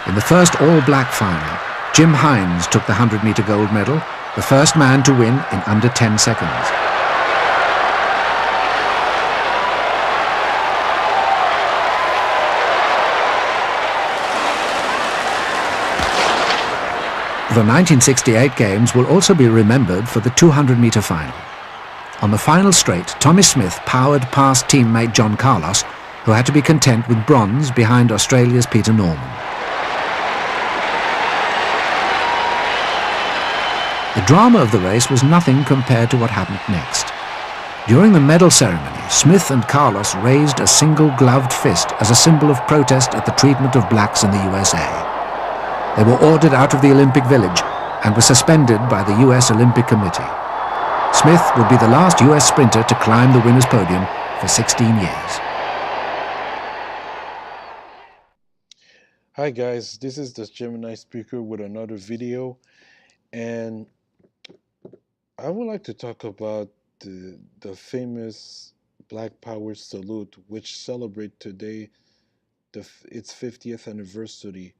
In the first all-black final, Jim Hines took the 100-metre gold medal, the first man to win in under 10 seconds. The 1968 Games will also be remembered for the 200-metre final. On the final straight, Tommie Smith powered past teammate John Carlos, who had to be content with bronze behind Australia's Peter Norman. The drama of the race was nothing compared to what happened next. During the medal ceremony, Smith and Carlos raised a single gloved fist as a symbol of protest at the treatment of blacks in the USA. They were ordered out of the Olympic Village and were suspended by the US Olympic Committee. Smith would be the last US sprinter to climb the winner's podium for 16 years. Hi guys, this is the Gemini speaker with another video, and I would like to talk about the famous Black Power salute, which celebrate today its 50th anniversary.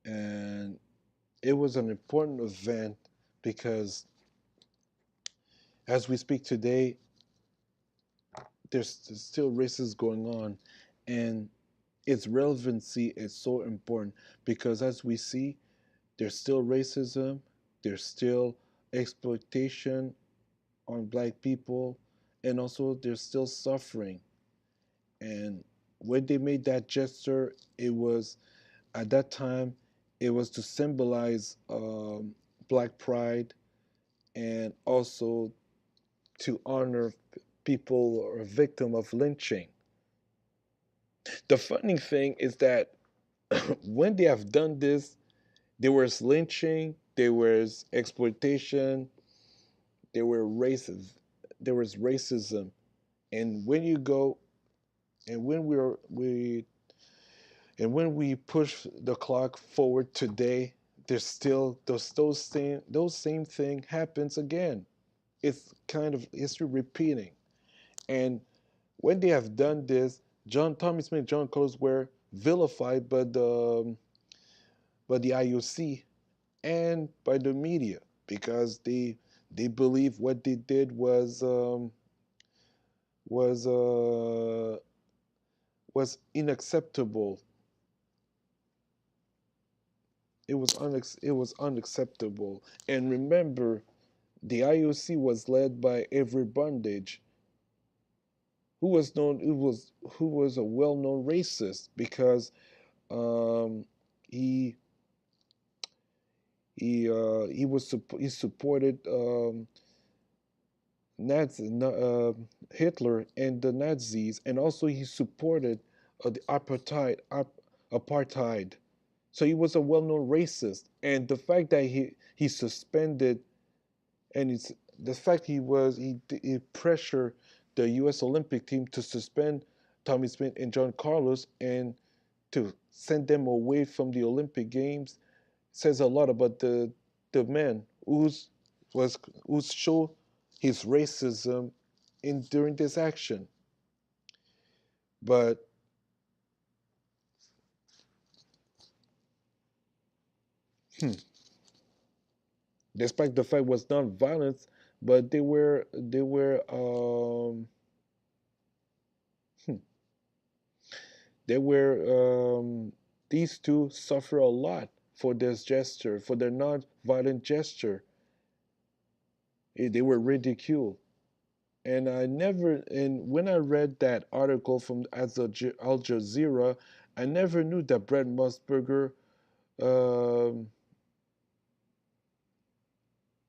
And it was an important event because as we speak today, there's still races going on, and its relevancy is so important because as we see, there's still racism, there's still exploitation on black people, and also there's still suffering. And when they made that gesture, it was, at that time, it was to symbolize black pride and also to honor people or a victim of lynching. The funny thing is that when they have done this, there was lynching, there was exploitation, there was racism, and when you go, and when we push the clock forward today, there's still those same thing happens again. It's kind of history repeating, and when they have done this, Tommie Smith, John Carlos were vilified by the IOC and by the media because they believe what they did was uh, was unacceptable. It was unacceptable. And remember, the IOC was led by Avery Brundage, who was a well-known racist because um, he he supported Hitler and the Nazis, and also he supported the apartheid. So he was a well-known racist, and the fact that he suspended, and it's the fact he pressured the U.S. Olympic team to suspend Tommie Smith and John Carlos and to send them away from the Olympic Games says a lot about the man who showed his racism in during this action. But despite the fact it was not violence, but they were these two suffer a lot for this gesture, for their non-violent gesture. They were ridiculed. And when I read that article from Al Jazeera, I never knew that Brent Musburger, um,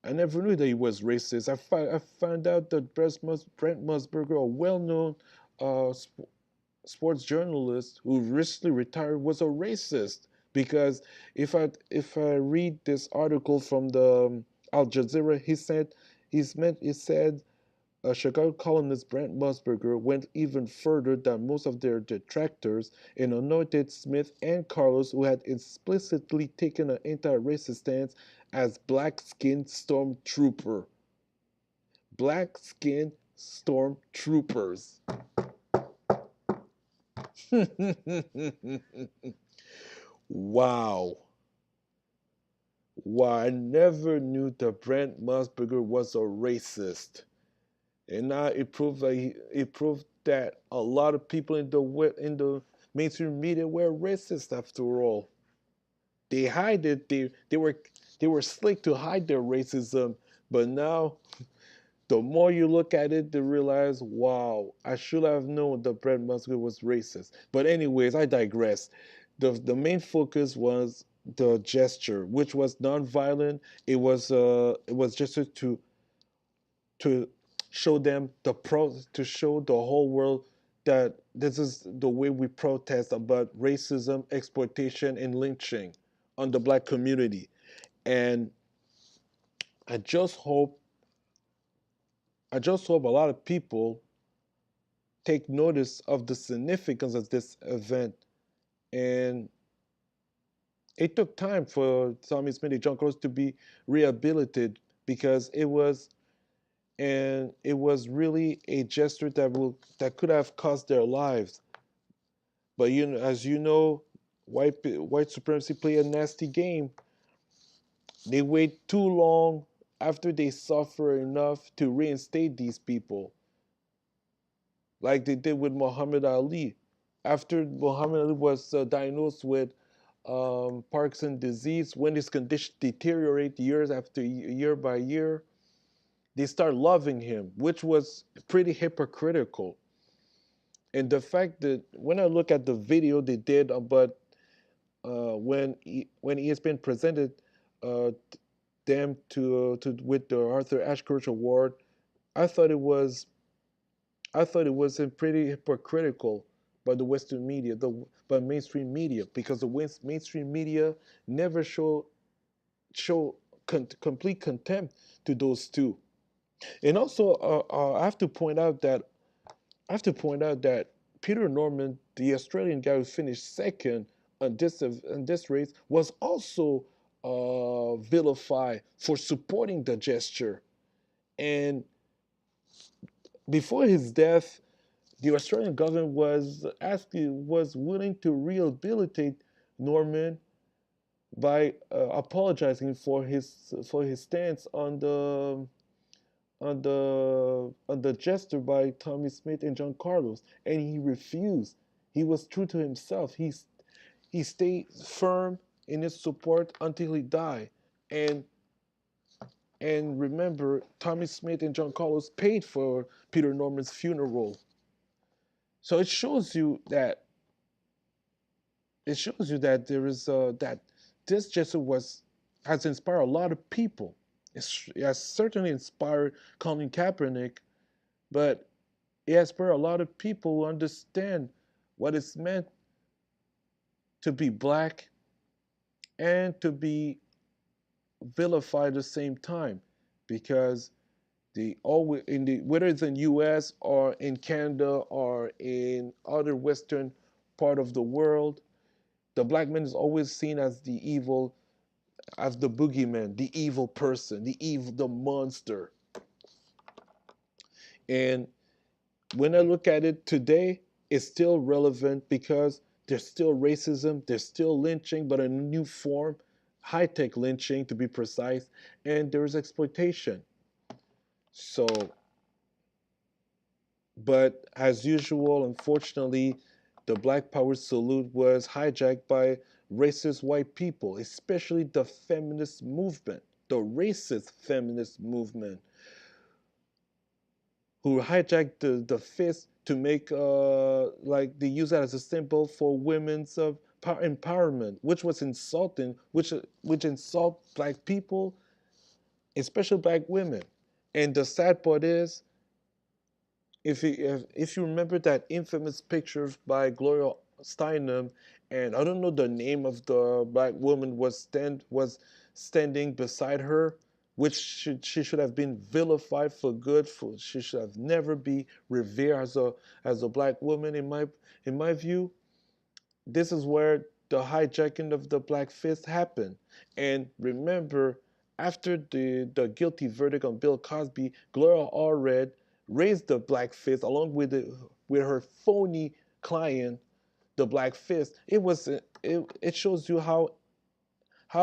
I never knew that he was racist. I found out that Brent Musburger, a well-known uh, sp- sports journalist who recently retired, was a racist. Because if I read this article from the Al Jazeera, he said Chicago columnist Brent Musburger went even further than most of their detractors and anointed Smith and Carlos, who had explicitly taken an anti-racist stance, as black-skinned stormtrooper. Black-skinned stormtroopers. Wow. Wow, I never knew that Brent Musburger was a racist. And now it proved that a lot of people in the mainstream media were racist after all. They hide it. They were slick to hide their racism, but now the more you look at it, they realize, wow, I should have known that Brett Musgrave was racist. But anyways, I digress. The main focus was the gesture, which was nonviolent. It was just to show them to show the whole world that this is the way we protest about racism, exploitation, and lynching on the black community. And I just hope I just hope a lot of people take notice of the significance of this event. And it took time for Tommie Smith and John Carlos to be rehabilitated because it was really a gesture that could have cost their lives. But as you know, white supremacy play a nasty game. They wait too long after they suffer enough to reinstate these people, like they did with Muhammad Ali. After Muhammad Ali was diagnosed with Parkinson's disease, when his condition deteriorated years after year by year, they start loving him, which was pretty hypocritical. And the fact that when I look at the video they did about when he has been presented uh, them to with the Arthur Ashe Courage Award, I thought it was pretty hypocritical by the Western media, by mainstream media, because the mainstream media never show complete contempt to those two. And also, I have to point out that Peter Norman, the Australian guy who finished second on this race, was also vilified for supporting the gesture. And before his death, the Australian government was willing to rehabilitate Norman by apologizing for his stance on the gesture by Tommie Smith and John Carlos, and he refused. He was true to himself. He stayed firm in his support until he died. And remember, Tommie Smith and John Carlos paid for Peter Norman's funeral. So it shows you that there is that this gesture has inspired a lot of people. It has certainly inspired Colin Kaepernick, but it has inspired a lot of people who understand what it's meant to be black and to be vilified at the same time, because the always in the whether it's in U.S. or in Canada or in other Western part of the world, the black man is always seen as the evil, as the boogeyman, the evil person, the monster. And when I look at it today, it's still relevant because there's still racism, there's still lynching, but in a new form, high tech lynching to be precise, and there is exploitation. So, but as usual, unfortunately, the Black Power salute was hijacked by racist white people, especially the feminist movement, the racist feminist movement, who hijacked the fist to make like they use that as a symbol for women's empowerment, which was insulting, which insult black people, especially black women. And the sad part is, if you remember that infamous picture by Gloria Steinem, and I don't know the name of the black woman was standing beside her, which she should have been vilified for good. For she should have never be revered as a black woman in my view. This is where the hijacking of the black fist happened. And remember, after the guilty verdict on Bill Cosby, Gloria Allred raised the black fist along with her phony client, the black fist. it shows you how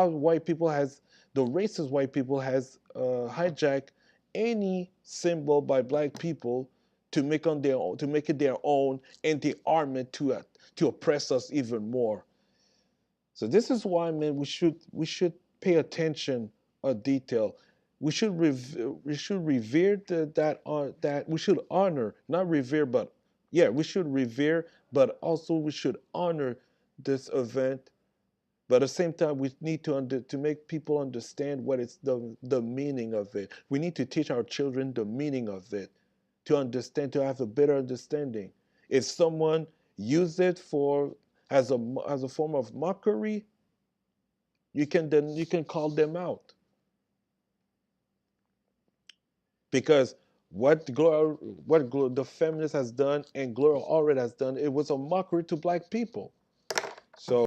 white people has the racist white people has hijacked any symbol by black people to make on their own, to make it their own, and the armament to oppress us even more. So this is why, man, we should pay attention on detail. We should revere that we should honor, not revere, but yeah, we should revere, but also we should honor this event. But at the same time, we need to make people understand what is the meaning of it. We need to teach our children the meaning of it, to understand, to have a better understanding. If someone use it for as a form of mockery, you can call them out, because the feminist has done and Gloria already has done, it was a mockery to black people. So